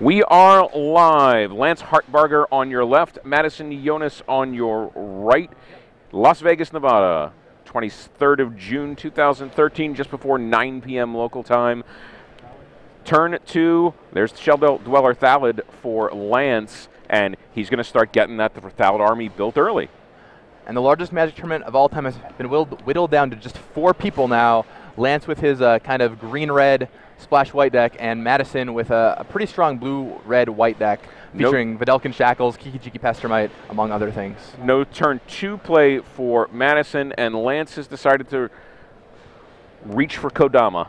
We are live. Lance Hartbarger on your left, Madison Jonas on your right. Las Vegas, Nevada, 23rd of June, 2013, just before 9 p.m. local time. Turn 2, there's the Shell Dweller Thalid for Lance, and he's going to start getting that the Thalid army built early. And the largest Magic tournament of all time has been whittled down to just 4 people now. Lance with his kind of green-red splash white deck, and Madison with a pretty strong blue-red white deck featuring Videlkin Shackles, Kiki-Jiki Pestermite, among other things. No turn 2 play for Madison, and Lance has decided to reach for Kodama.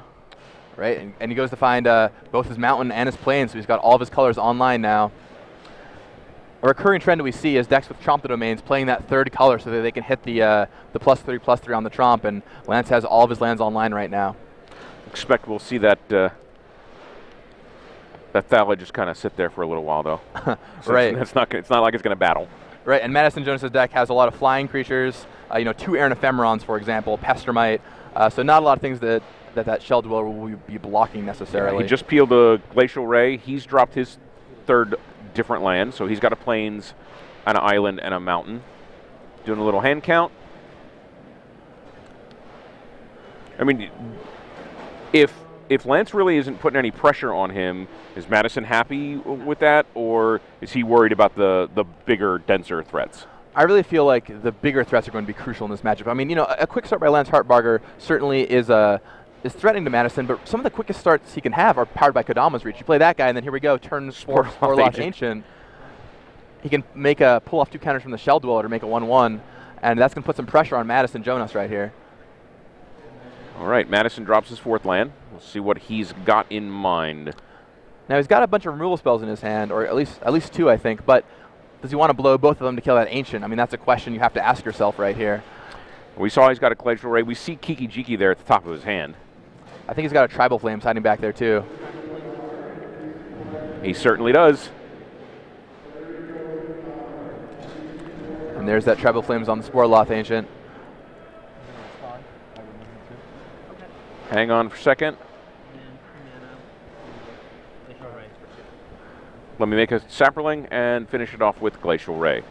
Right, and he goes to find both his mountain and his plain, so he's got all of his colors online now. A recurring trend we see is decks with Tromp the Domains playing that third color so that they can hit the +3/+3 on the Tromp, and Lance has all of his lands online right now. Expect we'll see that that Thalid just kind of sit there for a little while, though. So right. It's not like it's going to battle. Right, and Madison Jonas' deck has a lot of flying creatures, 2 Aaron Ephemerons, for example, Pestermite, so not a lot of things that Shell Dweller will be blocking necessarily. Yeah, he just peeled a Glacial Ray. He's dropped his third different land, so he's got a plains, and an island, and a mountain. Doing a little hand count. I mean, if Lance really isn't putting any pressure on him, is Madison happy with that, or is he worried about the bigger, denser threats? I really feel like the bigger threats are going to be crucial in this matchup. I mean, a quick start by Lance Hartbarger certainly is threatening to Madison, but some of the quickest starts he can have are powered by Kodama's Reach. You play that guy, and then here we go, turn 4 Lost Ancient. He can pull off 2 counters from the Shell Dweller to make a 1/1, and that's going to put some pressure on Madison Jonas right here. All right, Madison drops his 4th land. We'll see what he's got in mind. Now he's got a bunch of removal spells in his hand, or at least 2, I think, but does he want to blow both of them to kill that Ancient? I mean, that's a question you have to ask yourself right here. We saw he's got a Glacial Ray. We see Kiki-Jiki there at the top of his hand. I think he's got a Tribal Flames hiding back there, too. He certainly does. And there's that Tribal Flames on the Sporloth Ancient. Hang on for a second. Let me make a Saproling and finish it off with Glacial Ray.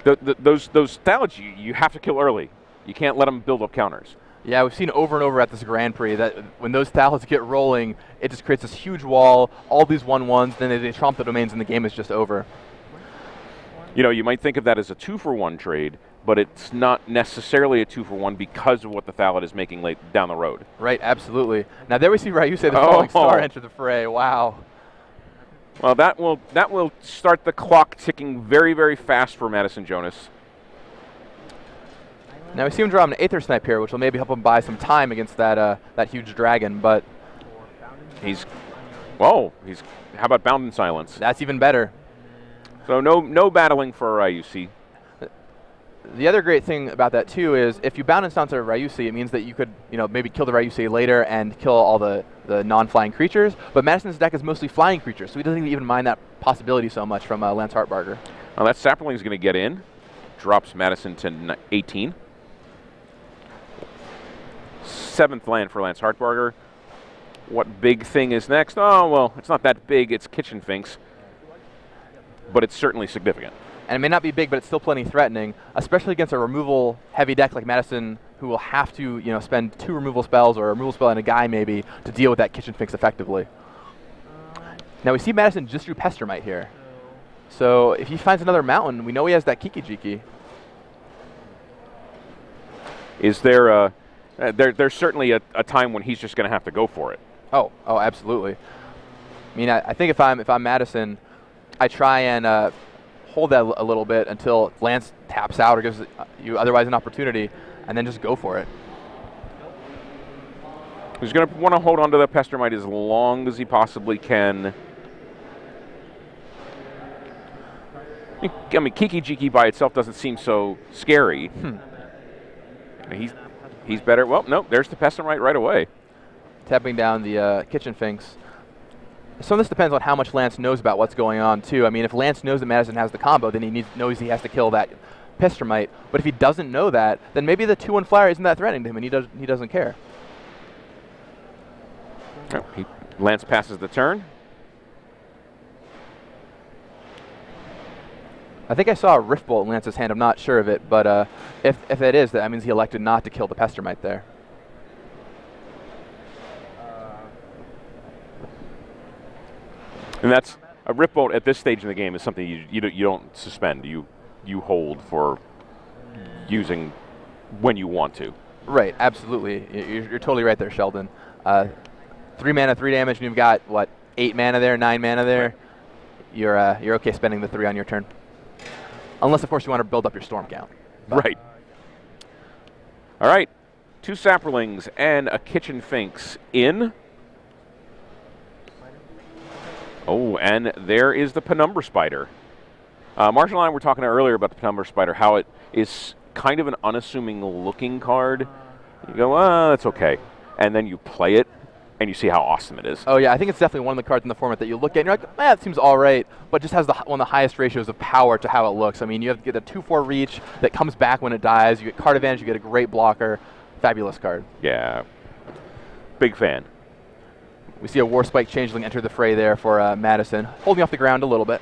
Those Thalids you have to kill early. You can't let them build up counters. Yeah, we've seen over and over at this Grand Prix that when those Thalids get rolling, it just creates this huge wall, all these 1/1s, then they Tromp the Domains and the game is just over. You might think of that as a 2-for-1 trade, but it's not necessarily a 2-for-1 because of what the Thalid is making late down the road. Right, absolutely. Now there we see Ryusei the Falling Star enter the fray. Wow. Well, that will start the clock ticking very, very fast for Madison Jonas. Now we see him draw an Aether Snipe here, which will maybe help him buy some time against that huge dragon, but how about Bound in Silence? That's even better. So no battling for Ryusei. The other great thing about that too is if you Bound in Silence a Ryusei, it means that you could maybe kill the Ryusei later and kill all the non-flying creatures, but Madison's deck is mostly flying creatures, so he doesn't even mind that possibility so much from Lance Hartbarger. Well, that Sapling is going to get in. Drops Madison to 18. 7th land for Lance Hartbarger. What big thing is next? Oh, well, it's not that big. It's Kitchen Finks. But it's certainly significant. And it may not be big, but it's still plenty threatening, especially against a removal-heavy deck like Madison, who will have to spend 2 removal spells or a removal spell and a guy maybe to deal with that Kitchen Finks effectively. Now we see Madison just drew Pestermite here. So if he finds another mountain, we know he has that Kiki-Jiki. Is there there's certainly a time when he's just going to have to go for it. Oh, absolutely. I mean, I think if I'm Madison, I try and hold that a little bit until Lance taps out or gives you otherwise an opportunity, and then just go for it. He's going to want to hold on to the Pestermite as long as he possibly can. I mean, Kiki-Jiki by itself doesn't seem so scary. He's better. Well, no, there's the Pestermite right away. Tapping down the Kitchen Finks. Some of this depends on how much Lance knows about what's going on, too. I mean, if Lance knows that Madison has the combo, then he knows he has to kill that Pestermite. But if he doesn't know that, then maybe the 2/1 flyer isn't that threatening to him, and he doesn't care. Lance passes the turn. I think I saw a Rift Bolt in Lance's hand. I'm not sure of it, but if it is, that means he elected not to kill the Pestermite there. And that's a Rift Bolt at this stage in the game is something you don't suspend. You hold for using when you want to. Right, absolutely. You're totally right there, Sheldon. 3 mana, 3 damage, and you've got, what, 8 mana there, 9 mana there? Right. You're okay spending the 3 on your turn. Unless, of course, you want to build up your storm count. But right. All right. 2 Saprolings and a Kitchen Finks in. Oh, and there is the Penumbra Spider. Marshall and I were talking earlier about the Penumbra Spider, how it is kind of an unassuming looking card. You go, that's okay. And then you play it, and you see how awesome it is. Oh, yeah, I think it's definitely one of the cards in the format that you look at, and you're like, it seems all right, but just has one of the highest ratios of power to how it looks. I mean, you have to get a 2/4 reach that comes back when it dies. You get card advantage, you get a great blocker. Fabulous card. Yeah. Big fan. We see a Warspike Changeling enter the fray there for Madison, holding off the ground a little bit.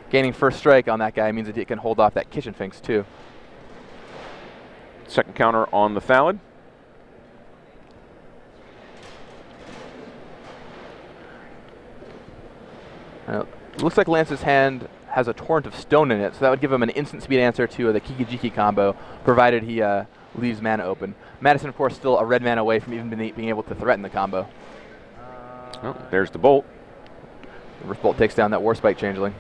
Gaining first strike on that guy means that he can hold off that Kitchen Finks, too. Second counter on the Thallid. Looks like Lance's hand has a Torrent of Stone in it, so that would give him an instant speed answer to the Kiki-Jiki combo, provided he leaves mana open. Madison, of course, still a red mana away from even being able to threaten the combo. Oh, there's the Bolt. The Rift Bolt takes down that Warspike Changeling.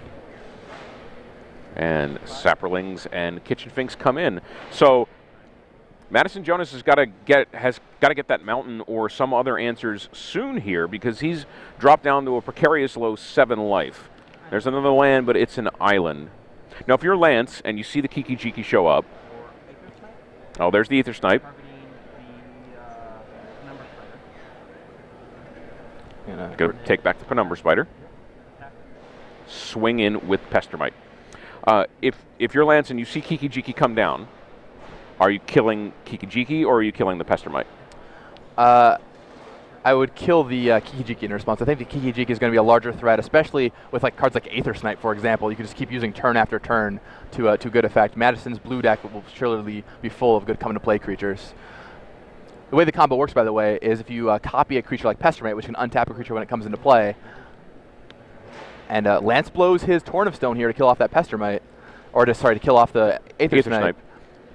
And Saprolings and Kitchen Finks come in. So Madison Jonas has got to get that mountain or some other answers soon here, because he's dropped down to a precarious low 7 life. There's another land, but it's an island. Now, if you're Lance and you see the Kiki-Jiki show up, oh, there's the Ether Snipe. Go take back the Penumbra Spider. Swing in with Pestermite. If you're Lance and you see Kiki-Jiki come down, are you killing Kiki-Jiki or are you killing the Pestermite? I would kill the Kiki-Jiki in response. I think the Kiki-Jiki is going to be a larger threat, especially with cards like Aether Snipe, for example. You can just keep using turn after turn to good effect. Madison's blue deck will surely be full of good come-to-play creatures. The way the combo works, by the way, is if you copy a creature like Pestermite, which can untap a creature when it comes into play, and Lance blows his Torrent of Stone here to kill off that Pestermite, or to kill off the Aether Snipe,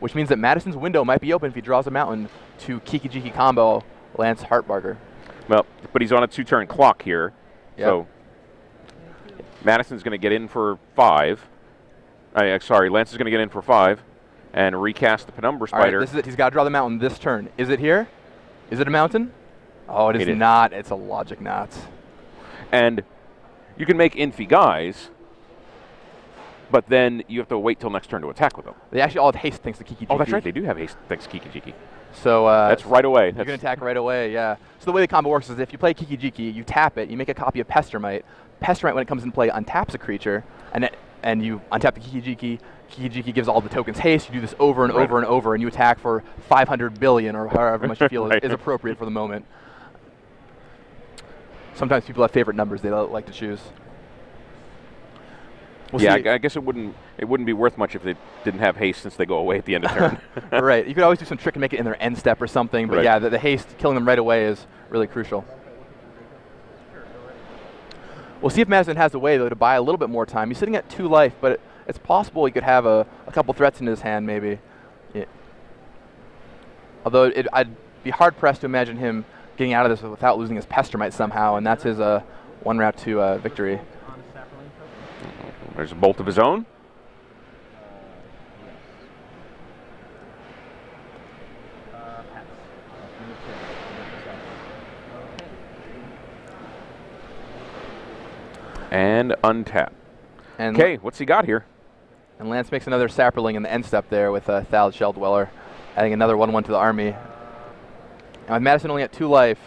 which means that Madison's window might be open if he draws a mountain to Kiki-Jiki combo Lance Heartbarger. Well, but he's on a 2-turn clock here, yep. So Madison's going to get in for 5. Sorry, Lance is going to get in for 5 and recast the Penumbra Spider. All right, this is it. He's got to draw the mountain this turn. Is it here? Is it a mountain? Oh, it is not. It's a Logic Knot. And you can make Infi guys, but then you have to wait till next turn to attack with them. They actually all have haste thanks to Kiki-Jiki. Oh, that's right. They do have haste thanks to Kiki-Jiki. So that's right away. You can attack right away, yeah. So the way the combo works is if you play Kiki-Jiki, you tap it, you make a copy of Pestermite. Pestermite, when it comes into play, untaps a creature, and you untap the Kiki-Jiki. Kiki-Jiki gives all the tokens haste. You do this over and over and over, and you attack for 500 billion or however much you feel is appropriate for the moment. Sometimes people have favorite numbers they like to choose. We'll yeah, I guess it wouldn't be worth much if they didn't have haste, since they go away at the end of turn. Right. You could always do some trick and make it in their end step or something, but yeah, the haste, killing them right away is really crucial. We'll see if Madison has a way, though, to buy a little bit more time. He's sitting at 2 life, but it's possible he could have a couple threats in his hand, maybe. Yeah. Although I'd be hard-pressed to imagine him getting out of this without losing his Pestermite somehow, and that's his 1 route to victory. There's a Bolt of his own. And untap. Okay, what's he got here? And Lance makes another Saproling in the end step there with Thallid Shell Dweller, adding another 1/1 to the army. And with Madison only at 2 life,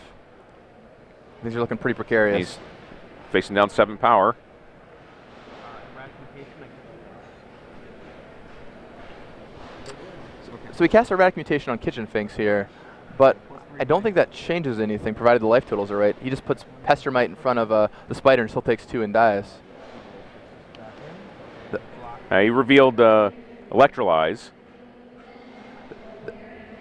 things are looking pretty precarious. He's facing down 7 power. So we cast a Erratic Mutation on Kitchen Finks here, but I don't think that changes anything, provided the life totals are right. He just puts Pestermite in front of the spider and still takes 2 and dies. He revealed Electrolyze.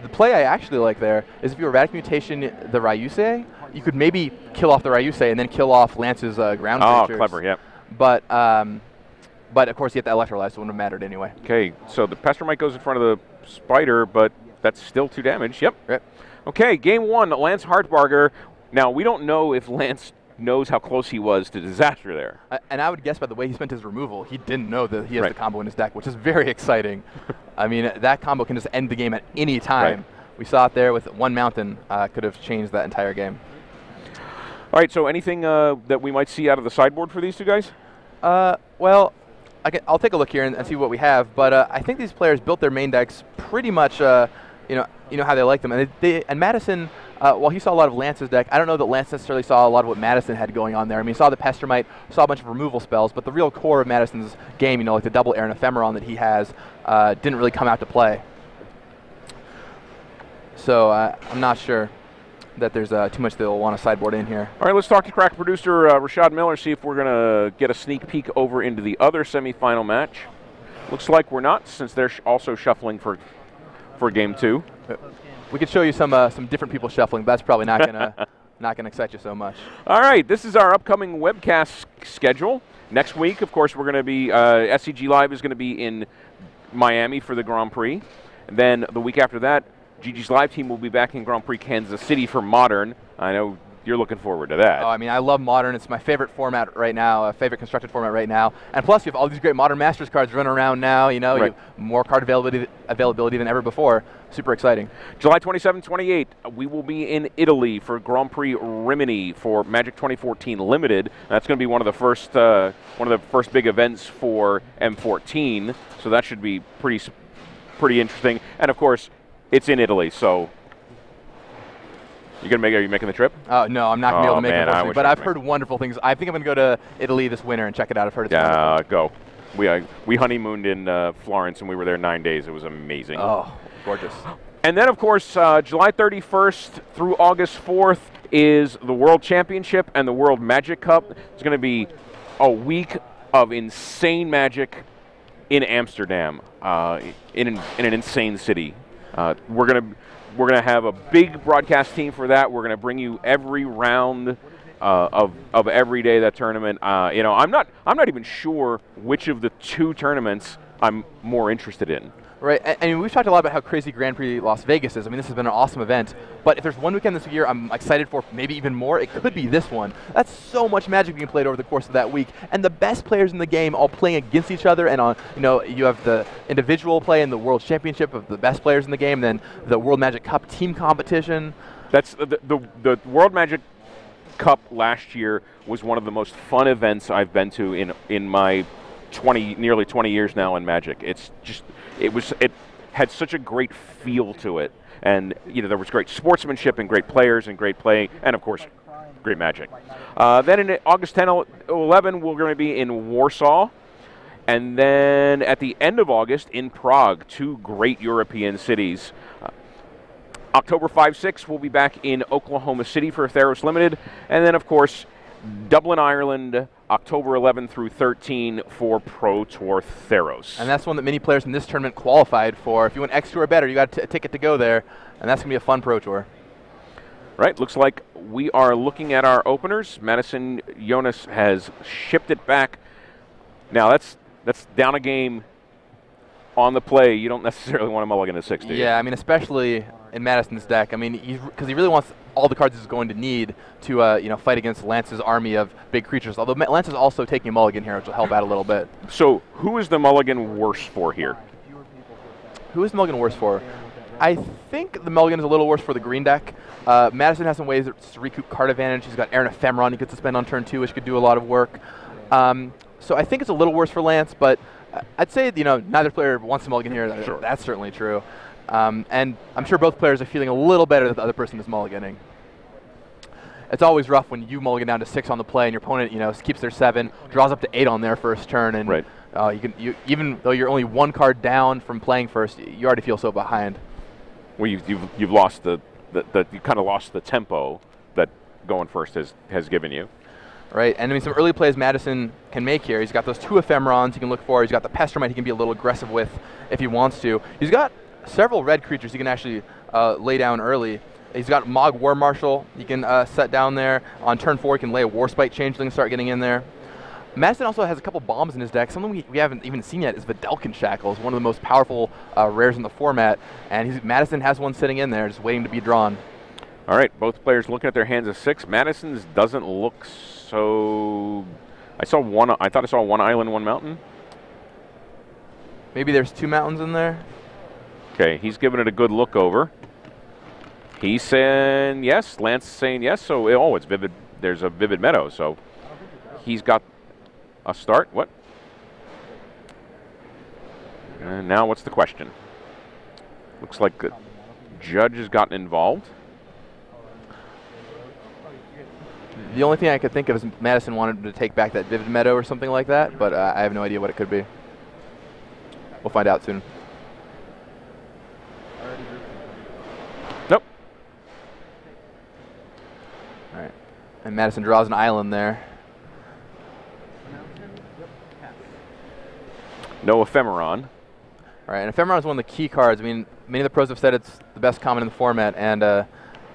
The play I actually like there is if you Erratic Mutation the Ryusei, you could maybe kill off the Ryusei and then kill off Lance's ground creatures. Oh, clever, yep. But of course you get the Electrolyze, so it wouldn't have mattered anyway. Okay, so the Pestermite goes in front of the Spider, but that's still 2 damage. Yep. Right. Okay, game 1, Lance Hartbarger. Now, we don't know if Lance knows how close he was to disaster there. And I would guess by the way he spent his removal, he didn't know that he has the combo in his deck, which is very exciting. I mean, that combo can just end the game at any time. Right. We saw it there with one mountain, could have changed that entire game. All right, so anything that we might see out of the sideboard for these 2 guys? Well, I'll take a look here and see what we have, but I think these players built their main decks pretty much, you know how they like them. And Madison, while he saw a lot of Lance's deck, I don't know that Lance necessarily saw a lot of what Madison had going on there. I mean, he saw the Pestermite, saw a bunch of removal spells, but the real core of Madison's game, you know, like the double Air and Ephemeron that he has, didn't really come out to play. So I'm not sure that there's too much they'll want to sideboard in here. All right, let's talk to crack producer Rashad Miller, see if we're going to get a sneak peek over into the other semifinal match. Looks like we're not, since they're also shuffling for game 2. We could show you some different people shuffling, but that's probably not gonna excite you so much. All right, this is our upcoming webcast schedule. Next week, of course, we're going to be SCG Live is going to be in Miami for the Grand Prix. And then the week after that, GG's Live team will be back in Grand Prix Kansas City for Modern. I know you're looking forward to that. Oh, I mean, I love Modern. It's my favorite format right now, favorite constructed format right now. And plus, you have all these great Modern Masters cards running around now. You know, you have more card availability than ever before. Super exciting. July 27, 28, we will be in Italy for Grand Prix Rimini for Magic 2014 Limited. That's going to be one of the first big events for M14. So that should be pretty interesting. And of course, it's in Italy, so. Are you making the trip? No, I'm not going to be able to make it, unfortunately, but I've heard wonderful things. I think I'm going to go to Italy this winter and check it out. I've heard it's wonderful. Go. We honeymooned in Florence, and we were there 9 days. It was amazing. Oh, gorgeous. And then, of course, July 31st through August 4th is the World Championship and the World Magic Cup. It's going to be a week of insane Magic in Amsterdam, in an insane city. We're going to have a big broadcast team for that. We're going to bring you every round of every day of that tournament. You know, I'm not even sure which of the 2 tournaments I'm more interested in. Right, I mean, we've talked a lot about how crazy Grand Prix Las Vegas is. I mean, this has been an awesome event. But if there's one weekend this year I'm excited for, maybe even more, it could be this one. That's so much Magic being played over the course of that week, and the best players in the game all playing against each other. And on, you know, you have the individual play and the World Championship of the best players in the game, then the World Magic Cup team competition. That's the World Magic Cup last year was one of the most fun events I've been to in my nearly 20 years now in Magic. It had such a great feel to it, and you know there was great sportsmanship and great players and great play, and of course, great Magic. Then in August 10, 11, we're going to be in Warsaw, and then at the end of August in Prague, 2 great European cities. October 5, 6, we'll be back in Oklahoma City for Theros Limited, and then of course Dublin, Ireland, October 11 through 13 for Pro Tour Theros. And that's one that many players in this tournament qualified for. If you went X2 or better, you got a ticket to go there, and that's going to be a fun Pro Tour. Right, looks like we are looking at our openers. Madison Jonas has shipped it back. Now that's down a game on the play. You don't necessarily want to mulligan to 6, do you? Yeah, I mean, especially in Madison's deck. I mean, because he really wants all the cards he's going to need to you know, fight against Lance's army of big creatures. Although Lance is also taking a mulligan here, which will help out a little bit. So who is the mulligan worse for here? Who is the mulligan worse for? I think the mulligan is a little worse for the green deck. Madison has some ways to recoup card advantage. He's got Air and Ephemeron he gets to spend on turn 2, which could do a lot of work. So I think it's a little worse for Lance, but I'd say, you know, neither player wants to mulligan here. Sure. That's certainly true. And I'm sure both players are feeling a little better that the other person is mulliganing. It's always rough when you mulligan down to 6 on the play and your opponent, you know, keeps their 7, draws up to 8 on their first turn, and right. Even though you're only 1 card down from playing first, you already feel so behind. Well, you've lost you kind of lost the tempo that going first has given you. Right, and I mean some early plays Madison can make here. He's got those 2 Ephemerons he can look for. He's got the Pestermite he can be a little aggressive with if he wants to. He's got several red creatures he can actually lay down early. He's got Mog War Marshal he can set down there. On turn 4 he can lay a Warspite Changeling and start getting in there. Madison also has a couple bombs in his deck. Something we haven't even seen yet is Vedelkin Shackles, one of the most powerful rares in the format. And Madison has one sitting in there just waiting to be drawn. All right, both players looking at their hands of 6. Madison's doesn't look so... I thought I saw 1 island, 1 mountain. Maybe there's 2 mountains in there. Okay, he's giving it a good look over. He's saying yes. Lance is saying yes. So, oh, it's Vivid. There's a Vivid Meadow. So he's got a start. What? And now what's the question? Looks like the judge has gotten involved. The only thing I could think of is Madison wanted to take back that Vivid Meadow or something like that, but I have no idea what it could be. We'll find out soon. Nope. All right. And Madison draws an island there. No Ephemeron. All right, and Ephemeron is one of the key cards. I mean, many of the pros have said it's the best common in the format, and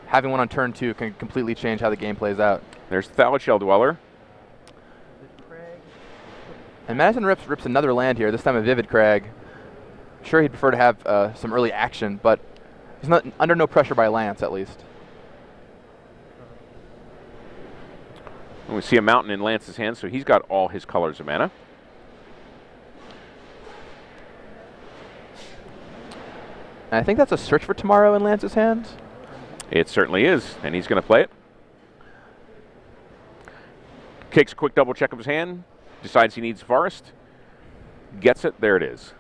having one on turn 2 can completely change how the game plays out. There's Thallid Shell Dweller. And Madison rips another land here, this time a Vivid Crag. Sure, he'd prefer to have some early action, but he's not under no pressure by Lance, at least. And we see a mountain in Lance's hand, so he's got all his colors of mana. And I think that's a Search for Tomorrow in Lance's hand. It certainly is, and he's going to play it. Takes a quick double check of his hand, decides he needs Forest, gets it, there it is.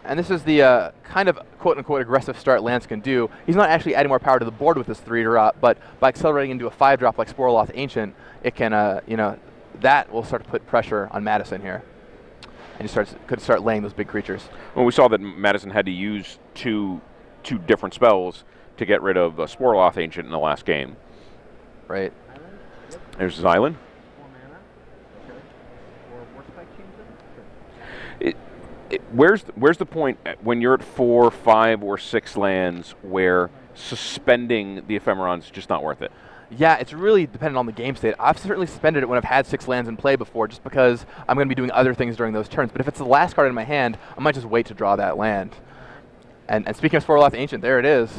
And this is the kind of quote-unquote aggressive start Lance can do. He's not actually adding more power to the board with this 3-drop, but by accelerating into a 5-drop like Sporoloth Ancient, it can, you know, that will start to put pressure on Madison here. And he could start laying those big creatures. Well, we saw that Madison had to use two different spells to get rid of Sporoloth Ancient in the last game. Right. There's his island. Where's the point when you're at 4, 5, or 6 lands where suspending the Ephemeron's just not worth it? Yeah, it's really dependent on the game state. I've certainly suspended it when I've had 6 lands in play before, just because I'm going to be doing other things during those turns. But if it's the last card in my hand, I might just wait to draw that land. And speaking of Sporoloth Ancient, there it is.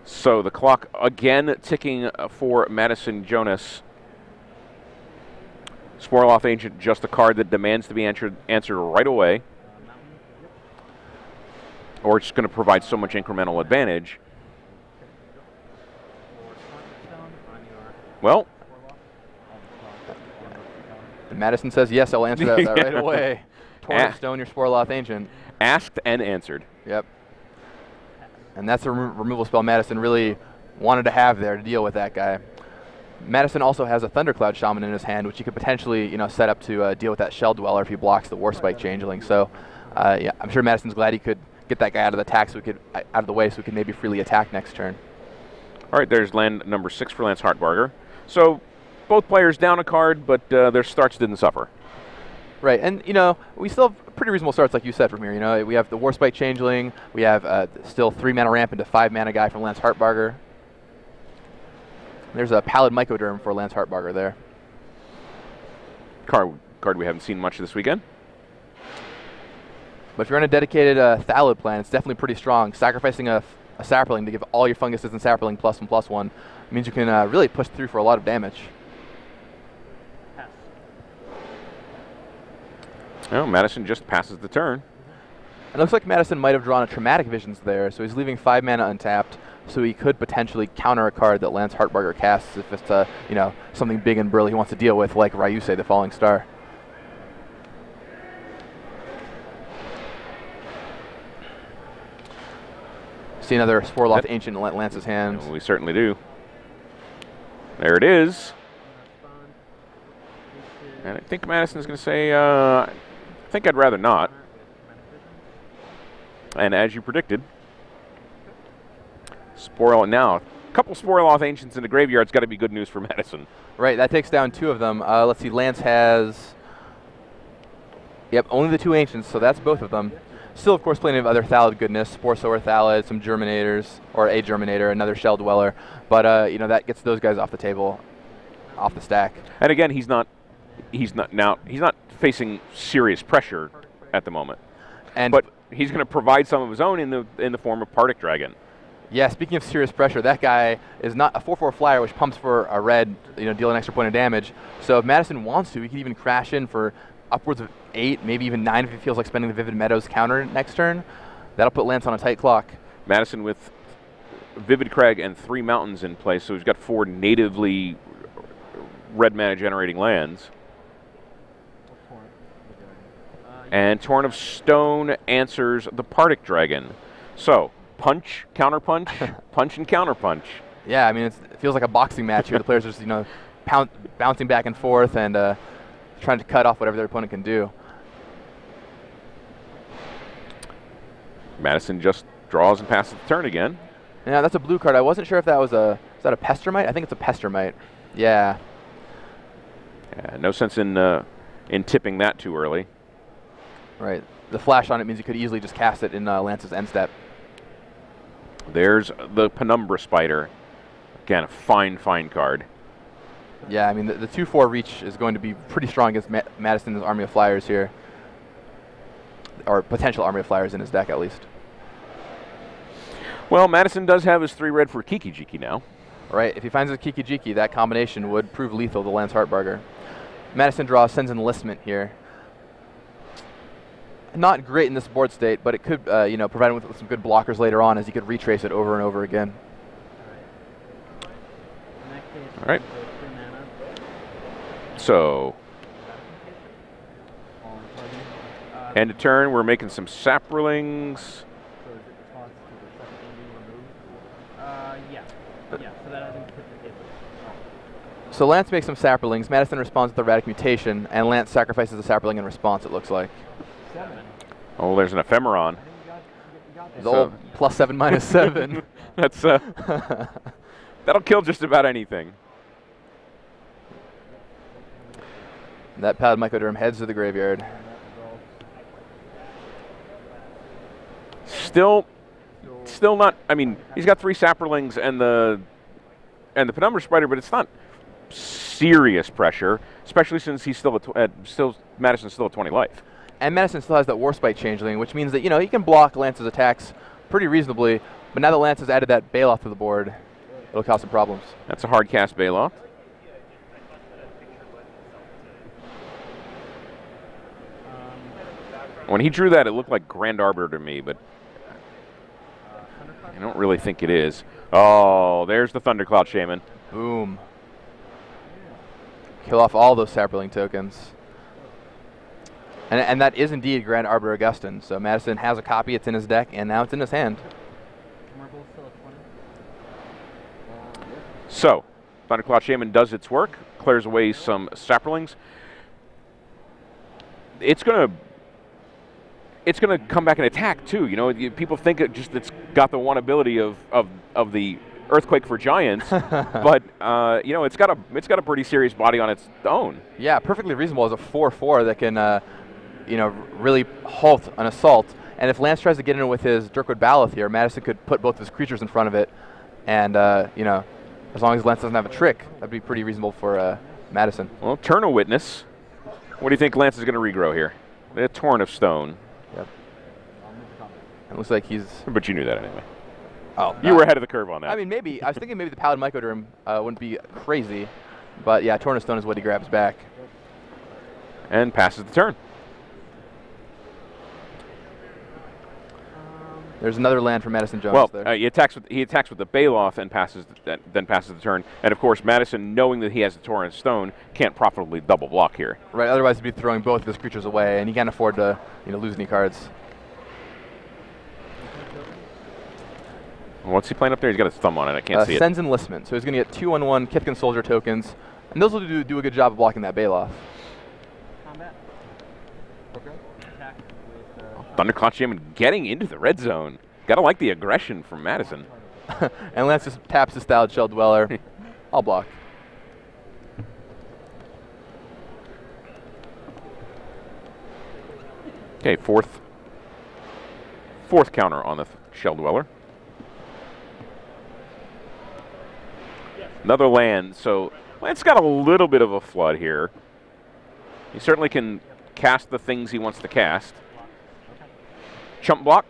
So the clock again ticking for Madison Jonas. Sporoloth Ancient, just a card that demands to be answered right away. Or it's going to provide so much incremental advantage. Well. And Madison says, yes, I'll answer that right away. Tornstone, your Sporoloth Ancient. Asked and answered. Yep. And that's a removal spell Madison really wanted to have there to deal with that guy. Madison also has a Thundercloud Shaman in his hand, which he could potentially, you know, set up to deal with that Shell Dweller if he blocks the Warspite Changeling. So, yeah, I'm sure Madison's glad he could get that guy out of the way, so we could maybe freely attack next turn. All right, there's land number 6 for Lance Hartbarger. So, both players down a card, but their starts didn't suffer. Right, and you know, we still have pretty reasonable starts, like you said, from here. You know, we have the Warspite Changeling, we have still 3-mana ramp into 5-mana guy from Lance Hartbarger. There's a Pallid Mycoderm for Lance Hartbarger there. Card we haven't seen much this weekend. But if you're on a dedicated Thallid plan, it's definitely pretty strong. Sacrificing a Saproling to give all your funguses and Saproling +1/+1 means you can really push through for a lot of damage. Oh, Madison just passes the turn. It looks like Madison might have drawn a Traumatic Visions there, so he's leaving 5 mana untapped, so he could potentially counter a card that Lance Hartbarger casts if it's you know, something big and burly he wants to deal with, like Ryusei, the Falling Star. See another Sporoloth Ancient in Lance's hands. We certainly do. There it is. And I think Madison's going to say, I think I'd rather not. And as you predicted, Sporoloth now couple Sporeloth Ancients in the graveyard's got to be good news for Madison. Right, that takes down 2 of them. Let's see, Lance has, yep, only the 2 Ancients, so that's both of them. Still, of course, plenty of other Thallid goodness, Spore Sower Thallid, some Germinators, or a Germinator, another Shell Dweller. But, you know, that gets those guys off the table, off the stack. And again, he's not facing serious pressure at the moment. But he's going to provide some of his own in the form of Partick Dragon. Yeah, speaking of serious pressure, that guy is not a 4/4 flyer, which pumps for a red, you know, deal an extra point of damage. So if Madison wants to, he could even crash in for upwards of 8, maybe even 9 if he feels like spending the Vivid Meadows counter next turn. That'll put Lance on a tight clock. Madison with Vivid Crag and 3 mountains in place, so he's got 4 natively red mana generating lands. And Torrent of Stone answers the Partick Dragon. So, punch, counterpunch, punch and counterpunch. Yeah, I mean, it feels like a boxing match here. The players are just, you know, bouncing back and forth and trying to cut off whatever their opponent can do. Madison just draws and passes the turn again. Yeah, that's a blue card. I wasn't sure if that was is that a Pestermite? I think it's a Pestermite. Yeah. Yeah, no sense in tipping that too early. Right. The flash on it means you could easily just cast it in Lance's end step. There's the Penumbra Spider. Again, a fine card. Yeah, I mean, the 2/4 reach is going to be pretty strong against Madison's Army of Flyers here. Or potential Army of Flyers in his deck, at least. Well, Madison does have his 3 red for Kiki Jiki now. Right, if he finds a Kiki Jiki, that combination would prove lethal to Lance Hartbarger. Madison draws Sen's Enlistment here. Not great in this board state, but it could, you know, provide him with some good blockers later on as he could retrace it over and over again. All right. So, end of turn, we're making some Saprolings. So Lance makes some Saprolings, Madison responds with the Erratic Mutation, and Lance sacrifices the Saproling in response, it looks like. Oh, there's an Ephemeron. The old +7, -7. That's that'll kill just about anything. That Pallid Mycoderm heads to the graveyard. Still not. I mean, he's got 3 Saprolings and the Penumbra Spider, but it's not serious pressure, especially since he's Madison's still at 20 life. And Madison still has that Warspite Changeling, which means that, you know, he can block Lance's attacks pretty reasonably, but now that Lance has added that Baloth to the board, it'll cause some problems. That's a hard cast Baloth. When he drew that, it looked like Grand Arbiter to me, but I don't really think it is. Oh, there's the Thundercloud Shaman. Boom. Kill off all those Saproling tokens. And that is indeed Grand Arbiter Augustin. So Madison has a copy, it's in his deck, and now it's in his hand. So, Thundercloud Shaman does its work, clears away some Saprolings. It's gonna come back and attack too. You know, people think it's got the one ability of the Earthquake for Giants, but you know, it's got a pretty serious body on its own. Yeah, perfectly reasonable as a 4/4 that can you know, really halt an assault. And if Lance tries to get in with his Dirkwood Baloth here, Madison could put both of his creatures in front of it, and you know, as long as Lance doesn't have a trick, that'd be pretty reasonable for Madison. Well, turn of Witness. What do you think Lance is going to regrow here? A Torrent of Stone. Yep. It looks like he's. But you knew that anyway. Oh, you were ahead of the curve on that. I mean, maybe I was thinking maybe the Pallid Mycoderm wouldn't be crazy, but yeah, Torrent of Stone is what he grabs back. And passes the turn. There's another land for Madison Jones. Well, there. he attacks with the Baloth and then passes the turn. And of course, Madison, knowing that he has the Torrent of Stone, can't profitably double block here. Right. Otherwise, he'd be throwing both of his creatures away, and he can't afford to, you know, lose any cards. What's he playing up there? He's got his thumb on it. I can't see it. Sen's Enlistment. So he's going to get 2/1 Kithkin Soldier tokens, and those will do a good job of blocking that Baloth. Combat. Okay. Attack with Thundercloud Shaman getting into the red zone. Gotta like the aggression from Madison. And Lance just taps his Styled Shell Dweller. I'll block. Okay, fourth counter on the Shell Dweller. Another land, so Lance got a little bit of a flood here. He certainly can cast the things he wants to cast. Chump block.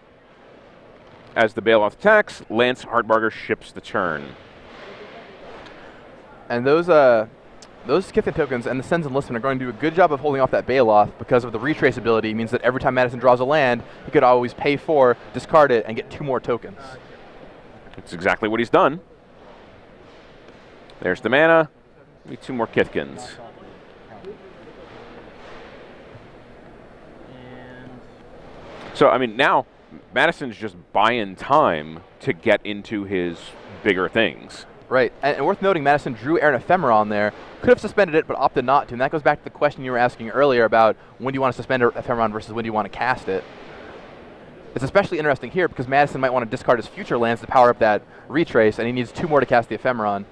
As the Bailoff attacks, Lance Hartbarger ships the turn. And those Kithkin tokens and the Sens Enlistment are going to do a good job of holding off that Bailoff because of the retrace ability. It means that every time Madison draws a land, he could always pay 4, discard it, and get 2 more tokens. That's exactly what he's done. There's the mana. Maybe 2 more Kithkins. So, I mean, now Madison's just buying time to get into his bigger things. Right, and worth noting, Madison drew Aaron Ephemeron there. Could have suspended it, but opted not to. And that goes back to the question you were asking earlier about when do you want to suspend Ephemeron versus when do you want to cast it. It's especially interesting here because Madison might want to discard his future lands to power up that retrace, and he needs 2 more to cast the Ephemeron.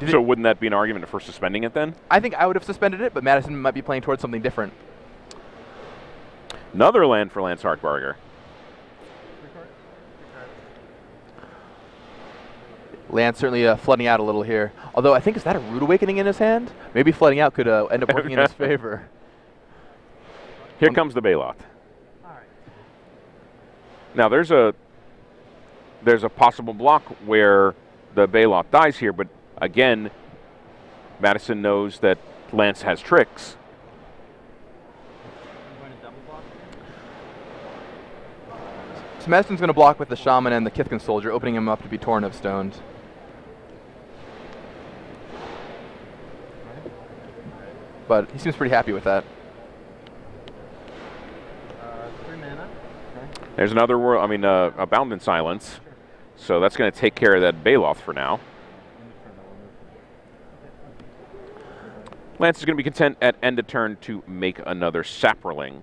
So wouldn't that be an argument for suspending it then? I think I would have suspended it, but Madison might be playing towards something different. Another land for Lance Hartbarger. Lance certainly flooding out a little here. Although I think, is that a Rude Awakening in his hand? Maybe flooding out could end up working in his favor. Here comes the Bailoff. Now there's a possible block where the Bailoff dies here, but again, Madison knows that Lance has tricks. So Madison's going to block with the Shaman and the Kithkin Soldier, opening him up to be Torrent of Stones. But he seems pretty happy with that. 3 mana. There's another world. I mean, a Bound in Silence. So that's going to take care of that Bailoff for now. Lance is going to be content at end of turn to make another Saproling.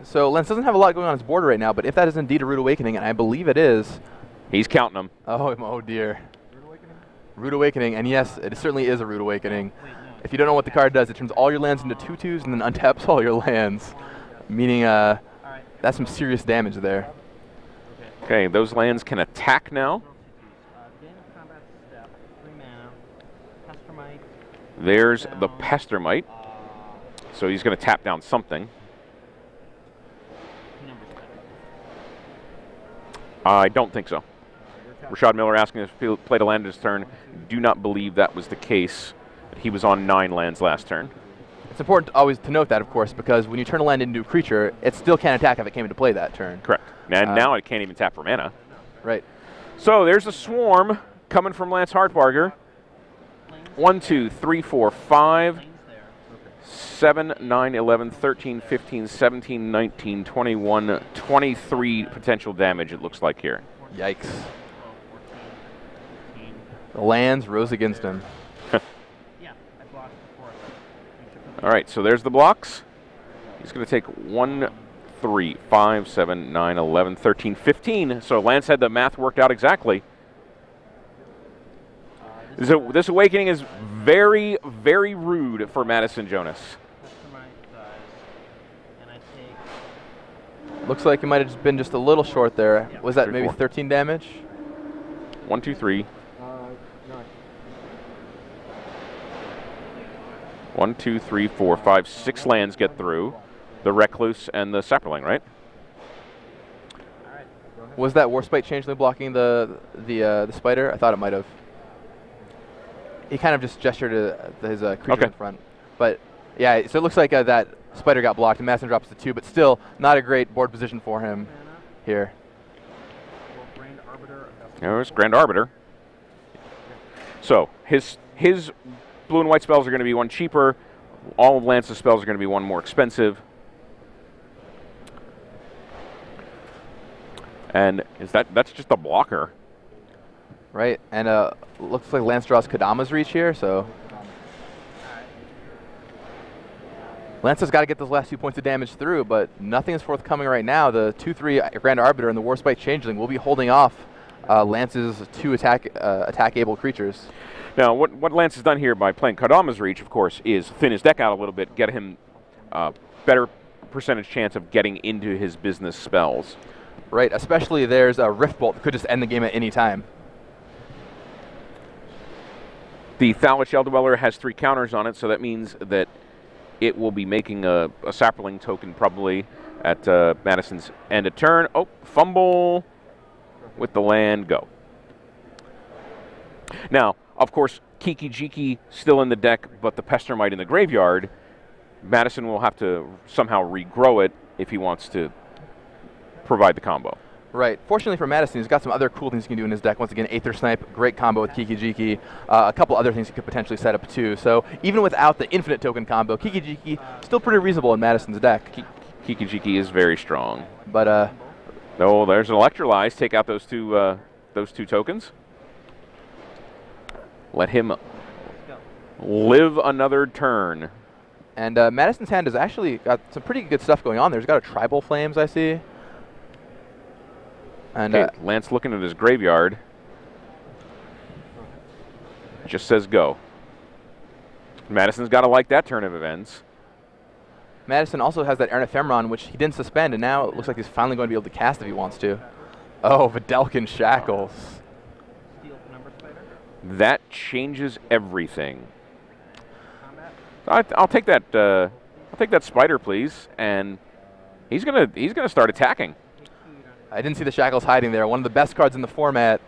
So Lance doesn't have a lot going on his board right now, but if that is indeed a Rude Awakening, and I believe it is. He's counting them. Oh dear. Rude Awakening, and yes, it certainly is a Rude Awakening. If you don't know what the card does, it turns all your lands into 2/2s and then untaps all your lands, meaning that's some serious damage there. Okay, those lands can attack now. There's the Pestermite. So he's going to tap down something. I don't think so. Rashad Miller asking if he played a land this turn. Do not believe that was the case. He was on 9 lands last turn. It's important always to note that, of course, because when you turn a land into a creature, it still can't attack if it came into play that turn. Correct. And now it can't even tap for mana. Right. So there's a swarm coming from Lance Hartbarger. 1, 2, 3, 4, 5, 7, 9, 11, 13, 15, 17, 19, 21, 23 potential damage it looks like here. Yikes. The lands rose against him. All right, so there's the blocks. He's going to take 1, 3, 5, 7, 9, 11, 13, 15. So Lance had the math worked out exactly. This Awakening is very, very rude for Madison Jonas. Looks like it might have been just a little short there. Was that maybe 13 damage? 1, 2, 3. 1, 2, 3, 4, 5, 6 lands get through. The Recluse and the Saproling, right? Was that Warspite Changeling blocking the spider? I thought it might have. He kind of just gestured to his creature in front. But yeah, so it looks like that spider got blocked and Madison drops to 2, but still not a great board position for him here. There's Grand Arbiter. So his blue and white spells are going to be 1 cheaper. All of Lance's spells are going to be 1 more expensive. And that's just a blocker. Right, and looks like Lance draws Kodama's Reach here, so. Lance has got to get those last 2 points of damage through, but nothing is forthcoming right now. The 2-3 Grand Arbiter and the Warspite Changeling will be holding off Lance's 2 attack-able creatures. Now, what Lance has done here by playing Kodama's Reach, of course, is thin his deck out a little bit, get him better percentage chance of getting into his business spells. Right, especially there's a Rift Bolt that could just end the game at any time. The Thallid Shell Dweller has 3 counters on it, so that means that it will be making a Saproling token probably at Madison's end of turn. Oh, fumble with the land, go. Now, of course, Kiki Jiki still in the deck, but the Pestermite in the graveyard. Madison will have to somehow regrow it if he wants to provide the combo. Right. Fortunately for Madison, he's got some other cool things he can do in his deck. Once again, Aether Snipe, great combo with Kiki Jiki. A couple other things he could potentially set up too. So even without the infinite token combo, Kiki Jiki still pretty reasonable in Madison's deck. Kiki Jiki is very strong. But oh, there's an Electrolyze. Take out those two tokens. Let him live another turn. And Madison's hand has actually got some pretty good stuff going on there. He's got a Tribal Flames, I see. And okay, Lance looking at his graveyard. Just says go. Madison's got to like that turn of events. Madison also has that Ephemeron, which he didn't suspend, and now it looks like he's finally going to be able to cast if he wants to. Oh, Videlkin Shackles. That changes everything. I'll take that. I'll take that spider, please. And he's gonna start attacking. I didn't see the Shackles hiding there. One of the best cards in the format.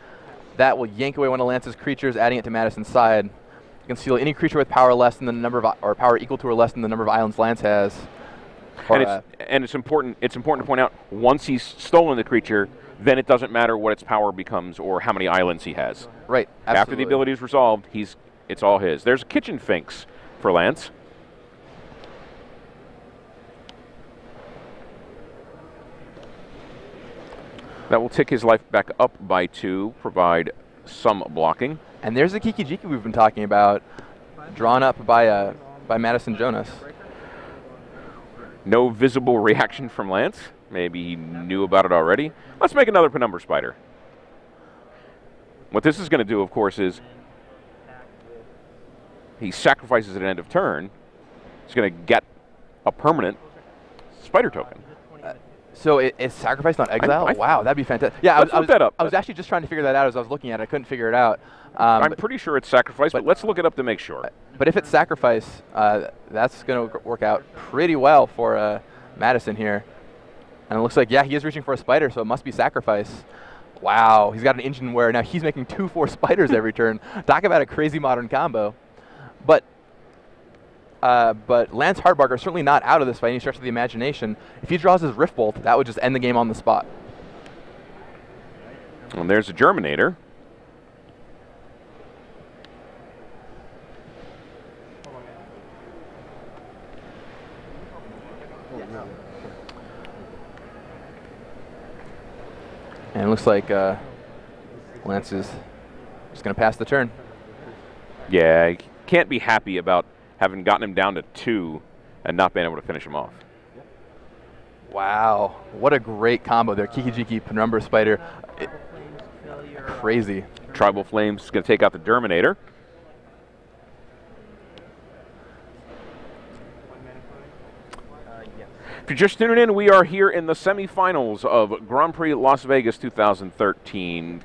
That will yank away one of Lance's creatures, adding it to Madison's side. You can steal any creature with power less than the number of, or power equal to or less than the number of islands Lance has. And it's important. It's important to point out once he's stolen the creature, then it doesn't matter what its power becomes or how many islands he has. Right. Absolutely. After the ability is resolved, it's all his. There's a Kitchen Finks for Lance. That will tick his life back up by 2, provide some blocking. And there's the Kiki Jiki we've been talking about, drawn up by Madison Jonas. No visible reaction from Lance. Maybe he knew about it already. Let's make another Penumbra Spider. What this is going to do, of course, is he sacrifices at end of turn. He's going to get a permanent spider token. So it's sacrificed on exile? Wow, that'd be fantastic. Yeah, let's look that up. I was actually just trying to figure that out as I was looking at it. I couldn't figure it out. I'm pretty sure it's sacrificed, but let's look it up to make sure. But if it's sacrifice, that's going to work out pretty well for Madison here. And it looks like, yeah, he is reaching for a spider, so it must be sacrifice. Wow, he's got an engine where now he's making 2/4 spiders every turn. Talk about a crazy modern combo. But Lance Hardbarger is certainly not out of this by any stretch of the imagination. If he draws his Rift Bolt, that would just end the game on the spot. And there's a Germinator. And it looks like Lance is just going to pass the turn. Yeah, he can't be happy about having gotten him down to 2 and not being able to finish him off. Wow, what a great combo there. Kiki Jiki, Penumbra Spider. Crazy. Tribal Flames is going to take out the Germinator. If you're just tuning in, we are here in the semifinals of Grand Prix Las Vegas 2013.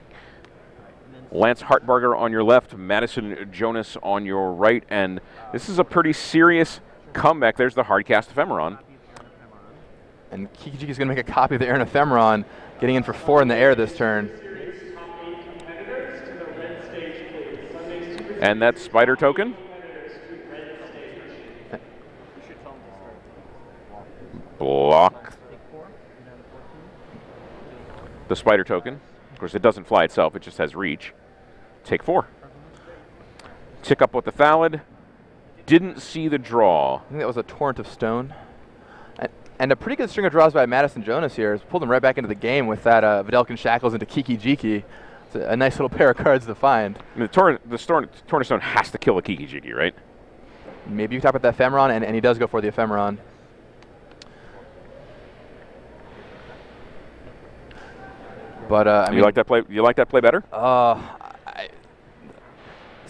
Lance Hartbarger on your left, Madison Jonas on your right, and this is a pretty serious comeback. There's the hardcast Ephemeron. And Kiki Jiki is going to make a copy of the Ephemeron, getting in for 4 in the air this turn. And that spider token. Block the spider token. Of course, it doesn't fly itself. It just has reach. Take 4. Tick up with the Thallid. Didn't see the draw. I think that was a Torrent of Stone. And a pretty good string of draws by Madison Jonas here. Has pulled him right back into the game with that Videlkin Shackles into Kiki Jiki. It's a nice little pair of cards to find. I mean, the Torrent of Stone has to kill a Kiki Jiki, right? Maybe you tap at the ephemeron, and he does go for the ephemeron. But I mean, you like that play? You like that play better? So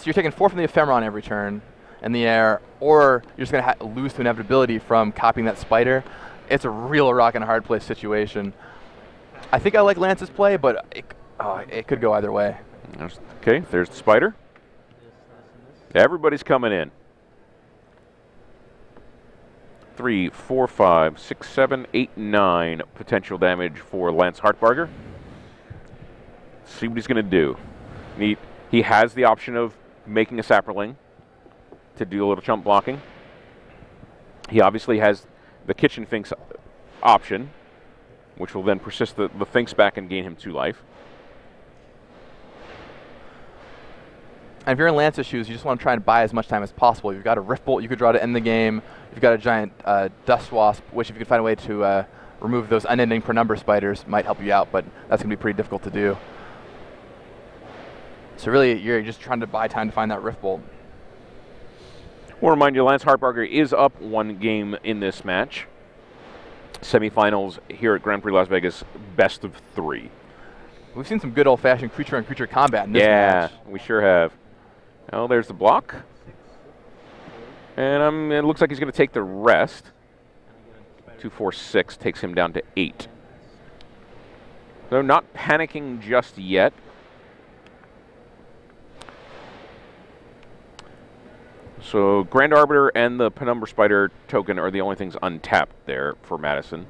you're taking 4 from the ephemeron every turn in the air, or you're just going to lose to inevitability from copying that spider. It's a real rock and a hard play situation. I think I like Lance's play, but it could go either way. Okay, there's the spider. Everybody's coming in. 3, 4, 5, 6, 7, 8, 9 potential damage for Lance Hartbarger. See what he's going to do. He has the option of making a sapperling to do a little chump blocking. He obviously has the kitchen finks option, which will then persist the finks back and gain him 2 life. And if you're in Lance's shoes, you just want to try and buy as much time as possible. You've got a Rift Bolt you could draw to end the game. You've got a giant Dust Wasp, which if you could find a way to remove those unending per number spiders might help you out, but that's going to be pretty difficult to do. So really, you're just trying to buy time to find that Rift Bolt. We'll remind you, Lance Hartbarger is up 1 game in this match. Semifinals here at Grand Prix Las Vegas, best of 3. We've seen some good old-fashioned creature-on-creature combat in this match. Yeah, we sure have. Oh, there's the block. And it looks like he's going to take the rest. 2, 4, 6 takes him down to 8. So not panicking just yet. So Grand Arbiter and the Penumbra Spider token are the only things untapped there for Madison,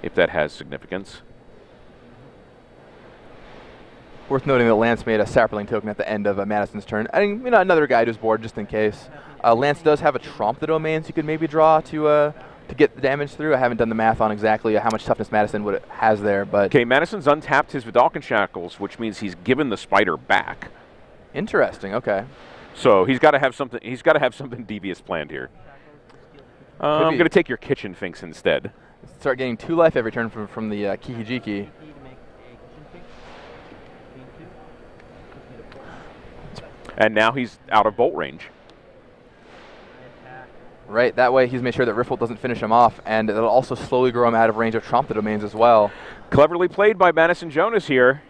if that has significance. Worth noting that Lance made a sapperling token at the end of Madison's turn. I think another guy to his board just in case. Lance does have a Tromp the Domains you could maybe draw to get the damage through. I haven't done the math on exactly how much toughness Madison has there, but okay, Madison's untapped his Vidalcan Shackles, which means he's given the spider back. Interesting. Okay. So he's got to have something. He's got to have something devious planned here. I'm going to take your kitchen finks instead. Start getting 2 life every turn from the Kiki-Jiki. And now he's out of bolt range. Right, that way he's made sure that Rift Bolt doesn't finish him off, and it'll also slowly grow him out of range of Tromp the Domains as well. Cleverly played by Madison Jonas here.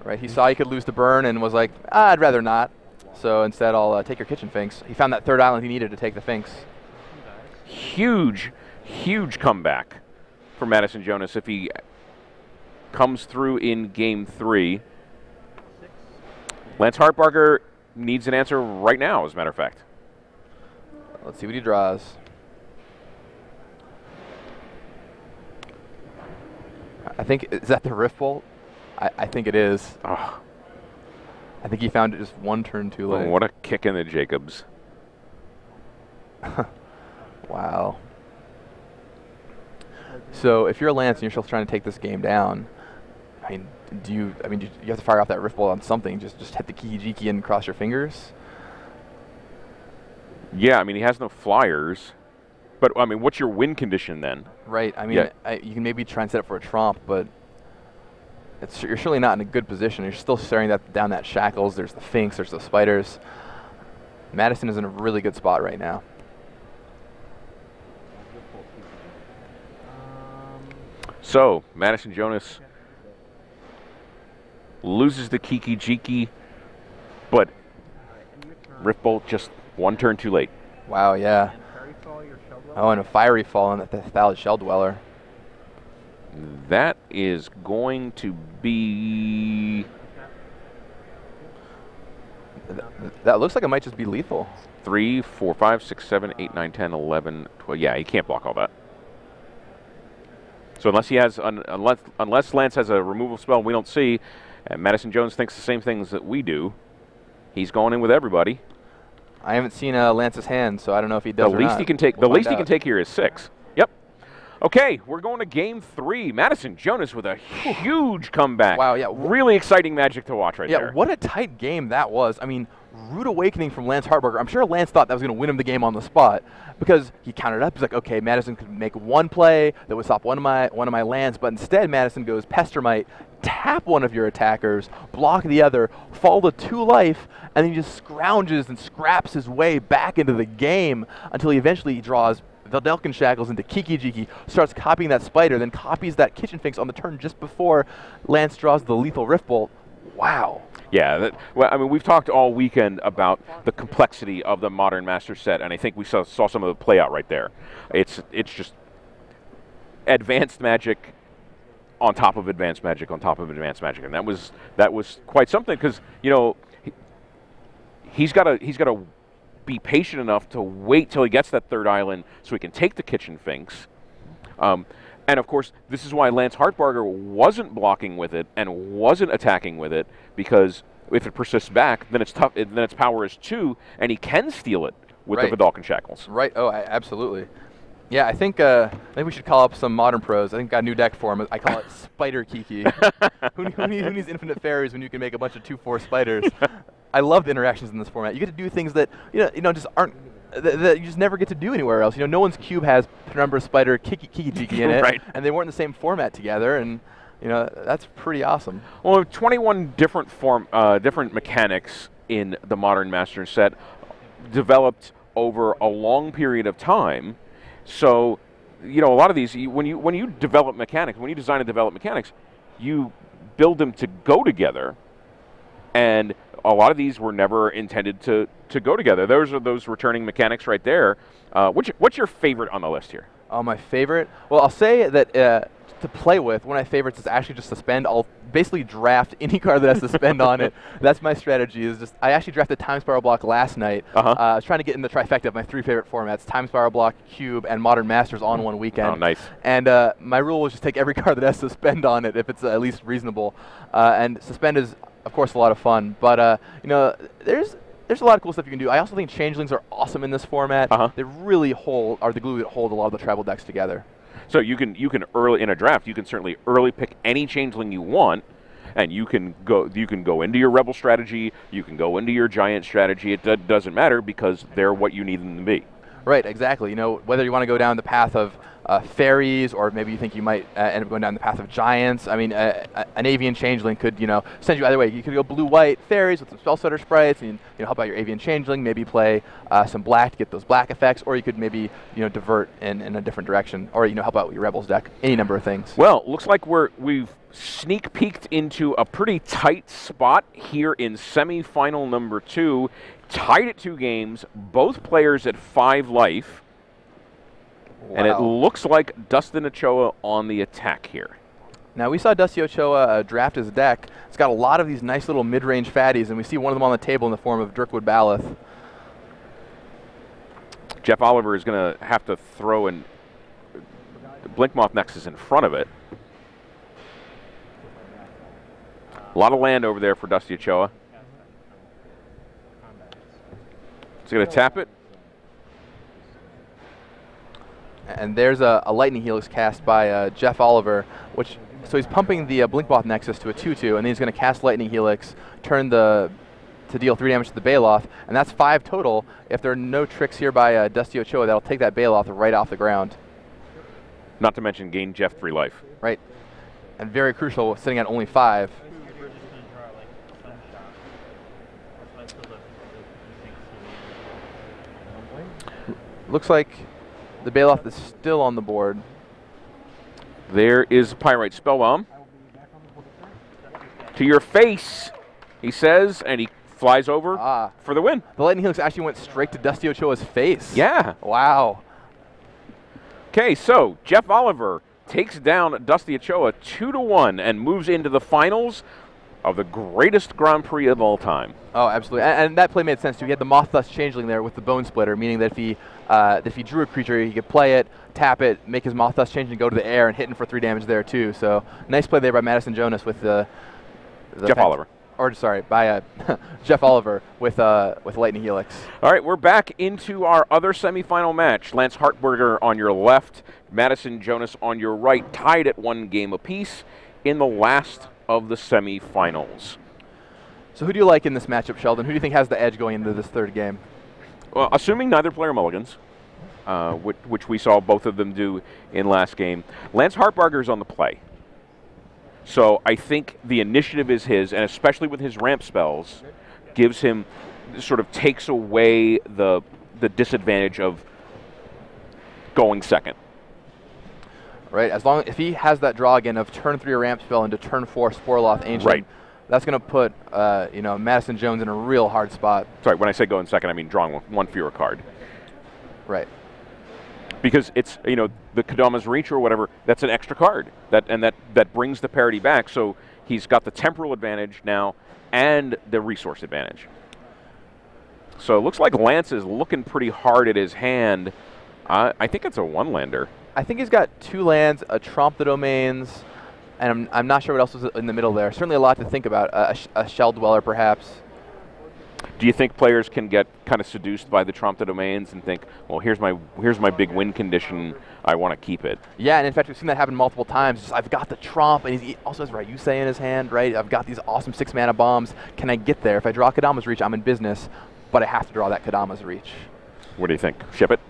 Right, he saw he could lose the burn and was like, I'd rather not. So instead I'll take your kitchen finks. He found that 3rd island he needed to take the finks. Huge, huge comeback for Madison Jonas if he comes through in game 3. Lance Hartbarger needs an answer right now, as a matter of fact. Let's see what he draws. I think, is that the Rift Bolt? I think it is. Oh. I think he found it just 1 turn too late. Oh, what a kick in the Jacobs. Wow. So if you're Lance and you're still trying to take this game down, I mean, you have to fire off that Rift Bolt on something. Just hit the Kiki-Jiki and cross your fingers. Yeah, I mean, he has no flyers. But, I mean, what's your win condition then? Right. I mean, you can maybe try and set up for a Tromp, but you're surely not in a good position. You're still staring down that Shackles. There's the finks. There's the spiders. Madison is in a really good spot right now. So, Madison Jonas loses the Kiki-Jiki, but Rift Bolt just 1 turn too late. Wow, yeah. Oh, and a Fiery Fall on the Thallid Shell Dweller. That is going to be... That looks like it might just be lethal. 3, 4, 5, 6, 7, 8, 9, 10, 11, 12. Yeah, he can't block all that. So unless he has, unless Lance has a removal spell we don't see, and Madison Jones thinks the same things that we do, he's going in with everybody. I haven't seen Lance's hand, so I don't know if he does. The least he can take. The least he can take here is 6. Yep. Okay, we're going to game 3. Madison Jonas with a huge comeback. Wow, yeah. Really exciting Magic to watch right there. Yeah, what a tight game that was. I mean, rude awakening from Lance Hartbarger. I'm sure Lance thought that was going to win him the game on the spot because he counted up. He's like, okay, Madison could make 1 play that would stop one of my lands, but instead Madison goes Pestermite, tap one of your attackers, block the other, fall to 2 life, and then he just scrounges and scraps his way back into the game until he eventually draws Veldelkin Shackles into Kiki Jiki, starts copying that spider, then copies that Kitchen Finks on the turn just before Lance draws the lethal Rift Bolt. Wow. Yeah, well, I mean, we've talked all weekend about the complexity of the Modern Master set, and I think we saw some of the play out right there. It's just advanced Magic on top of advanced Magic on top of advanced Magic, and that was quite something because he's got to be patient enough to wait till he gets that 3rd island so he can take the Kitchen Finks. And of course, this is why Lance Hartbarger wasn't blocking with it and wasn't attacking with it, because if it persists back, then then its power is 2, and he can steal it with the Vedalken Shackles. Right. Oh, absolutely. Yeah, I think we should call up some Modern pros. I think got a new deck for him. I call it Spider Kiki. who needs infinite fairies when you can make a bunch of 2/4 spiders? I love the interactions in this format. You get to do things that just aren't that you just never get to do anywhere else. No one's cube has Penumbra Spider Kiki Jiki in it, right. And they weren't in the same format together, and that's pretty awesome. Well, 21 different mechanics in the Modern Master set developed over a long period of time. So, a lot of these, when you develop mechanics, when you design and develop mechanics, you build them to go together, and a lot of these were never intended to go together. Those are those returning mechanics right there. What's your favorite on the list here? Oh, my favorite? Well, I'll say that to play with, one of my favorites is actually just suspend. I'll basically draft any card that has suspend on it. That's my strategy. I actually drafted Time Spiral Block last night. I was trying to get in the trifecta of my 3 favorite formats, Time Spiral Block, Cube, and Modern Masters on one weekend. Oh, nice. And my rule was just take every card that has suspend on it if it's at least reasonable. And suspend is, of course, a lot of fun. But, there's a lot of cool stuff you can do. I also think Changelings are awesome in this format. They really are the glue that hold a lot of the tribal decks together. So you can early in a draft, you can certainly early pick any Changeling you want, and you can go into your Rebel strategy, you can go into your Giant strategy. It doesn't matter because they're what you need them to be. Right, exactly. Whether you want to go down the path of fairies, or maybe you think you might end up going down the path of giants. I mean, an Avian Changeling could, send you either way. You could go blue-white fairies with some Spell Stutter sprites, and help out your Avian Changeling. Maybe play some black to get those black effects, or you could maybe divert in a different direction, or help out with your Rebels deck. Any number of things. Well, looks like we've sneak peeked into a pretty tight spot here in semifinal number 2, tied at 2 games, both players at 5 life. Wow. And it looks like Dustin Ochoa on the attack here. Now, we saw Dusty Ochoa draft his deck. It's got a lot of these nice little mid-range fatties, and we see one of them on the table in the form of Dirkwood Baloth. Jeff Oliver is going to have to throw in Blinkmoth Nexus in front of it. A lot of land over there for Dusty Ochoa. He's going to tap it. And there's a Lightning Helix cast by Jeff Oliver, so he's pumping the Blinkmoth Nexus to a 2/2, and then he's going to cast Lightning Helix, to deal 3 damage to the Baloth, and that's 5 total. If there are no tricks here by Dusty Ochoa, that'll take that Baloth right off the ground. Not to mention gain Jeff 3 life. Right, and very crucial, sitting at only 5. Looks like the Baloth is still on the board. There is Pyrite Spellbomb. To your face, he says, and he flies over for the win. The Lightning Helix actually went straight to Dusty Ochoa's face. Yeah. Wow. Okay, so Jeff Oliver takes down Dusty Ochoa 2-1 and moves into the finals of the greatest Grand Prix of all time. Oh, absolutely. And that play made sense, too. He had the Moth Dust Changeling there with the Bone Splitter, meaning that if he drew a creature, he could play it, tap it, make his Moth Dust Changeling go to the air, and hit him for 3 damage there, too. So nice play there by Madison Jonas with Jeff Oliver. Or, sorry, by Jeff Oliver with Lightning Helix. All right, we're back into our other semifinal match. Lance Hartberger on your left, Madison Jonas on your right, tied at 1 game apiece in the last of the semifinals. So who do you like in this matchup, Sheldon? Who do you think has the edge going into this 3rd game? Well, assuming neither player mulligans, which we saw both of them do in last game, Lance Hartbarger is on the play. So I think the initiative is his, and especially with his ramp spells, gives him, sort of takes away the disadvantage of going second. Right, if he has that draw again of turn 3 ramp spell into turn 4 Sporloth Ancient, Right. that's going to put Madison Jones in a real hard spot. Sorry, when I say going second, I mean drawing one fewer card. Right. Because it's, the Kodama's Reach or whatever, that's an extra card. That brings the parity back. So he's got the temporal advantage now and the resource advantage. So it looks like Lance is looking pretty hard at his hand. I think it's a one-lander. I think he's got 2 lands, a Trompe the Domains, and I'm not sure what else was in the middle there. Certainly a lot to think about. A Shell Dweller, perhaps. Do you think players can get kind of seduced by the Trompe the Domains and think, well, here's my big win condition, I want to keep it? Yeah, and in fact, we've seen that happen multiple times. Just, I've got the Trompe, and he also has Ryusei in his hand, right? I've got these awesome 6-mana bombs. Can I get there? If I draw Kodama's Reach, I'm in business, but I have to draw that Kodama's Reach. What do you think? Ship it?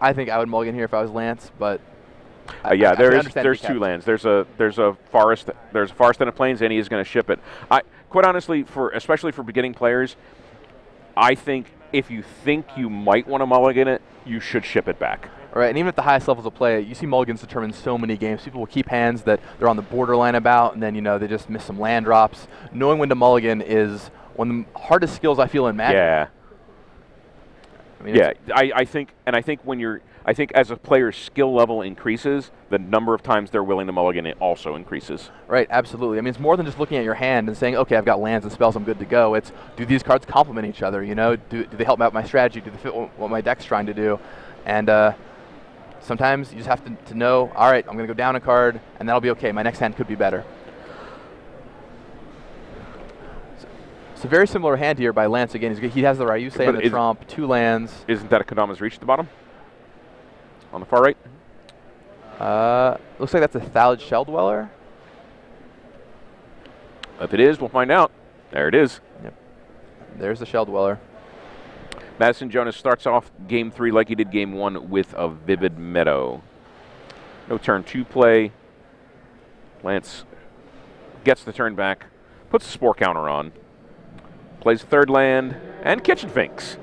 I think I would mulligan here if I was Lance, but yeah, there's 2 lands. There's a forest and a plains, and he is going to ship it. Quite honestly, especially for beginning players, I think if you think you might want to mulligan it, you should ship it back. All right, and even at the highest levels of play, you see mulligans determine so many games. People will keep hands that they're on the borderline about, and then they just miss some land drops. Knowing when to mulligan is one of the hardest skills I feel in Magic. Yeah. I think as a player's skill level increases, the number of times they're willing to mulligan it also increases. Right, absolutely. I mean, it's more than just looking at your hand and saying, okay, I've got lands and spells, I'm good to go. It's, do these cards complement each other? Do they help out my strategy? Do they fit what my deck's trying to do? And sometimes you just have to know, all right, I'm going to go down a card, and that'll be okay. My next hand could be better. It's a very similar hand here by Lance. Again, he has the Ryusei and the Trompe, 2 lands. Isn't that a Kodama's Reach at the bottom? On the far right? Looks like that's a Thallid Shell Dweller. If it is, we'll find out. There it is. Yep. There's the Shell Dweller. Madison Jonas starts off Game 3 like he did Game 1 with a Vivid Meadow. No turn 2 play. Lance gets the turn back, puts the Spore counter on. Plays 3rd land, and Kitchen Finks.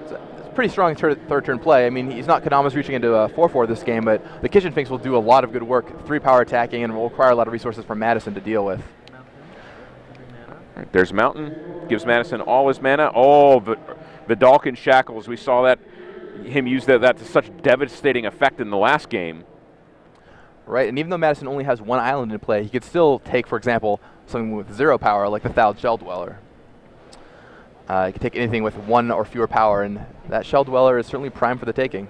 It's a pretty strong third turn play. I mean, he's not Kodama's reaching into a 4/4 this game, but the Kitchen Finks will do a lot of good work, 3-power attacking, and will require a lot of resources from Madison to deal with. Right, there's Mountain, gives Madison all his mana. Oh, Vidalcan Shackles, we saw him use that to such devastating effect in the last game. Right, and even though Madison only has 1 island in play, he could still take, for example, something with 0 power, like the Thallid Shell Dweller. You can take anything with 1 or fewer power, and that Shell Dweller is certainly prime for the taking.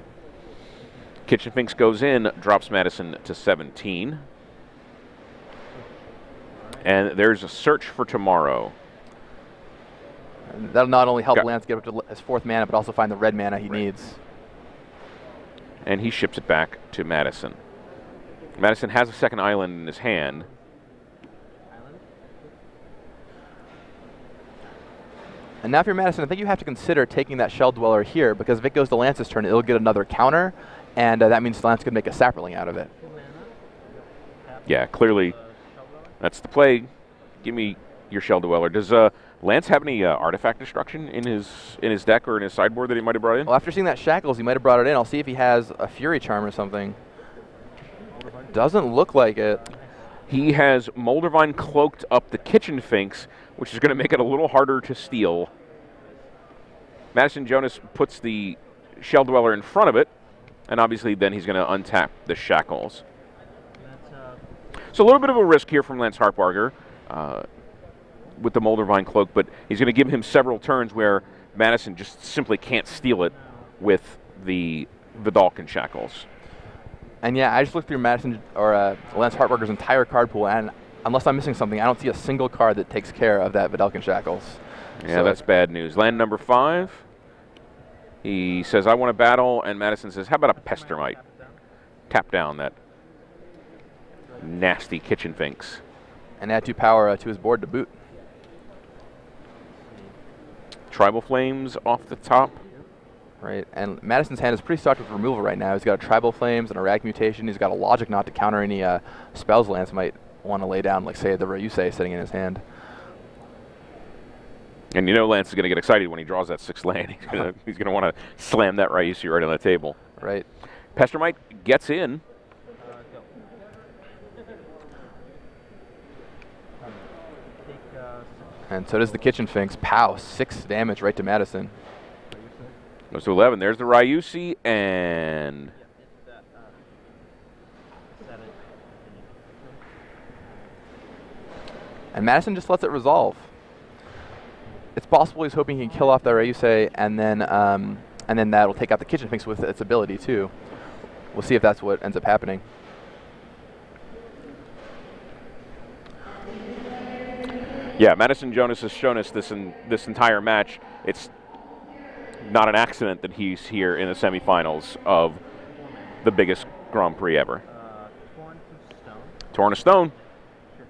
Kitchen Finks goes in, drops Madison to 17. And there's a Search for Tomorrow. And that'll not only help Lance get up to his 4th mana, but also find the red mana he needs. And he ships it back to Madison. Madison has a 2nd island in his hand. And now if you're Madison, I think you have to consider taking that Shell Dweller here, because if it goes to Lance's turn, it'll get another counter, and that means Lance could make a Sapperling out of it. Yeah, clearly that's the play. Give me your Shell Dweller. Does Lance have any artifact destruction in his deck or in his sideboard that he might have brought in? Well, after seeing that Shackles, he might have brought it in. I'll see if he has a Fury Charm or something. Doesn't look like it. He has Moldervine cloaked up the Kitchen Finks, which is going to make it a little harder to steal. Madison Jonas puts the Shell Dweller in front of it, and obviously then he's going to untap the Shackles. So a little bit of a risk here from Lance Hartbarger with the Moldervine cloak, but he's going to give him several turns where Madison just simply can't steal it with the Vidalcan Shackles. And yeah, I just looked through Madison or Lance Hartbarger's entire card pool, and unless I'm missing something, I don't see a single card that takes care of that Vidalcan Shackles. Yeah, so that's bad news. Land number 5. He says, I want to battle, and Madison says, how about a Pestermite? Tap down that nasty Kitchen Finks. And add 2 power to his board to boot. Tribal Flames off the top. Right, and Madison's hand is pretty stocked with removal right now. He's got a Tribal Flames and a Rag Mutation. He's got a Logic Knot to counter any spells Lance might want to lay down, like, say, the Ryusei sitting in his hand. And you know Lance is going to get excited when he draws that 6th land. He's going to want to slam that Ryusei right on the table. Right. Pestermite gets in. And so does the Kitchen Finks. Pow, 6 damage right to Madison. Goes to 11. There's the Ryusei, and Madison just lets it resolve. It's possible he's hoping he can kill off the Ryusei, and then that'll take out the Kitchen Finks with its ability too. We'll see if that's what ends up happening. yeah, Madison Jonas has shown us this entire match. It's not an accident that he's here in the semifinals of the biggest Grand Prix ever. Torn to stone. Torn to stone. Sure.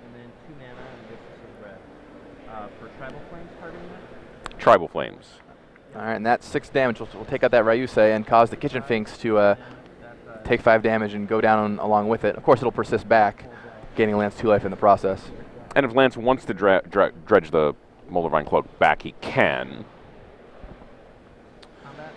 And then 2 mana and gifts of red. For Tribal Flames targeting that? Tribal Flames. All right, and that's 6 damage. We'll take out that Ryusei and cause the Kitchen Finks to take 5 damage and go down along with it. Of course, it'll persist back, gaining Lance 2 life in the process. And if Lance wants to dredge the Moldervine Cloak back, he can. Combat.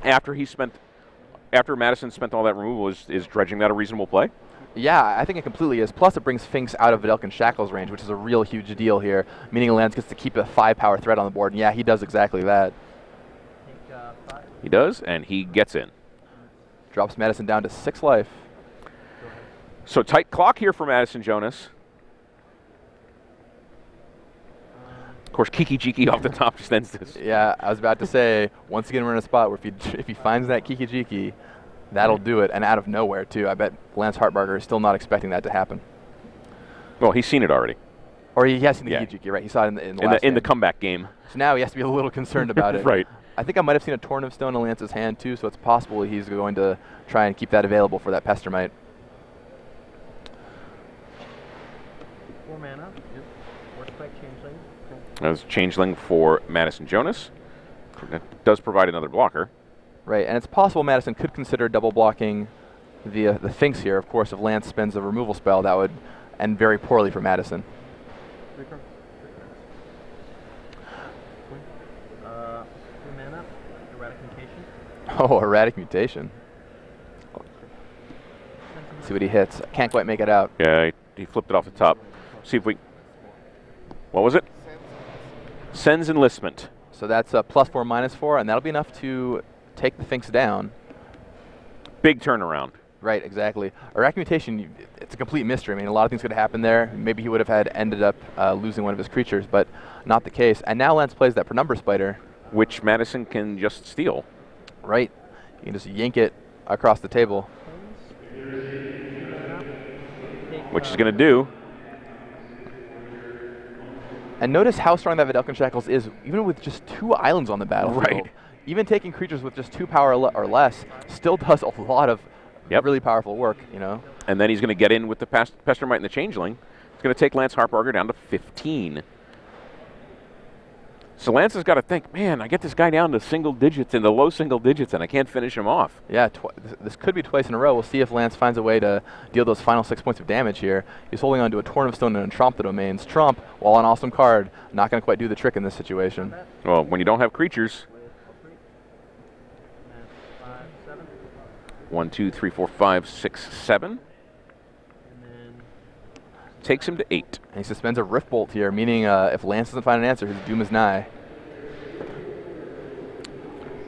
After Madison spent all that removal, is dredging that a reasonable play? Yeah, I think it completely is. Plus, it brings Finks out of Vidalcan Shackles range, which is a real huge deal here, meaning Lance gets to keep a 5-power threat on the board. And yeah, he does exactly that. Take 5. He does, and he gets in. Drops Madison down to 6 life. So tight clock here for Madison Jonas. Of course, Kiki Jiki off the top just ends this. Yeah, I was about to say, once again, we're in a spot where if he finds that Kiki Jiki, that'll do it, and out of nowhere, too. I bet Lance Hartbarger is still not expecting that to happen. Well, he's seen it already. Or he has seen the Yeah. Kiki Jiki, right? He saw it in the In the comeback game. So now he has to be a little concerned about it. Right. I think I might have seen a Torn of Stone in Lance's hand, too, so it's possible he's going to try and keep that available for that Pestermite. 4 mana. Yep. Works by Changeling. Cool. That was Changeling for Madison Jonas. That does provide another blocker. Right, and it's possible Madison could consider double blocking the Finks here. Of course, if Lance spends a removal spell, that would end very poorly for Madison. 3 cards. 3 mana. Erratic Mutation. Oh, Erratic Mutation. Let's see what he hits. Can't quite make it out. Yeah, he flipped it off the top. See if we... What was it? Sends Enlistment. So that's a +4, -4, and that'll be enough to take the Finks down. Big turnaround. Right, exactly. Erratic Mutation, it's a complete mystery. I mean, a lot of things could happen there. Maybe he would have ended up losing one of his creatures, but not the case. And now Lance plays that Penumbra Spider. Which Madison can just steal. Right. You can just yank it across the table. Which he's going to do. And notice how strong that Vidalcan Shackles is, even with just 2 islands on the battlefield. Right. Even taking creatures with just 2 power or less still does a lot of really powerful work, you know. And then he's going to get in with the Pestermite and the Changeling. It's going to take Lance Hartbarger down to 15. So Lance has got to think, man, I get this guy down to single digits, in the low single digits, and I can't finish him off. Yeah, this could be twice in a row. We'll see if Lance finds a way to deal those final 6 points of damage here. He's holding on to a Torn of Stone and Tromp the Domains. Tromp, while an awesome card, not going to quite do the trick in this situation. Well, when you don't have creatures. 1, 2, 3, 4, 5, 6, 7. Takes him to 8. And he suspends a Rift Bolt here, meaning if Lance doesn't find an answer, his doom is nigh.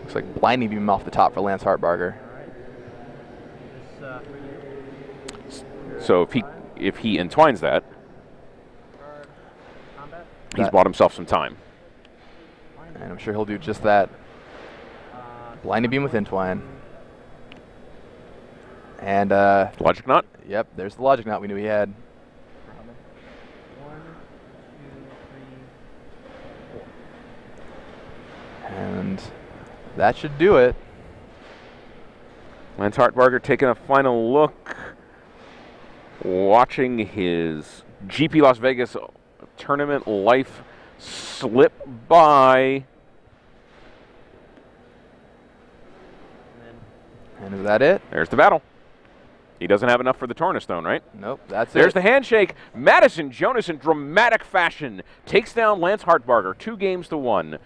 Looks like Blinding Beam off the top for Lance Hartbarger. So if he entwines that, he's bought himself some time. And I'm sure he'll do just that. Blinding Beam with Entwine. And Logic Knot? Yep, there's the Logic Knot we knew he had. 1, 2, 3, 4. And that should do it. Lance Hartbarger taking a final look, watching his GP Las Vegas tournament life slip by. And is that it? There's the battle. He doesn't have enough for the Tornastone, right? Nope, that's There's it. the handshake. Madison Jonas in dramatic fashion takes down Lance Hartbarger 2-1.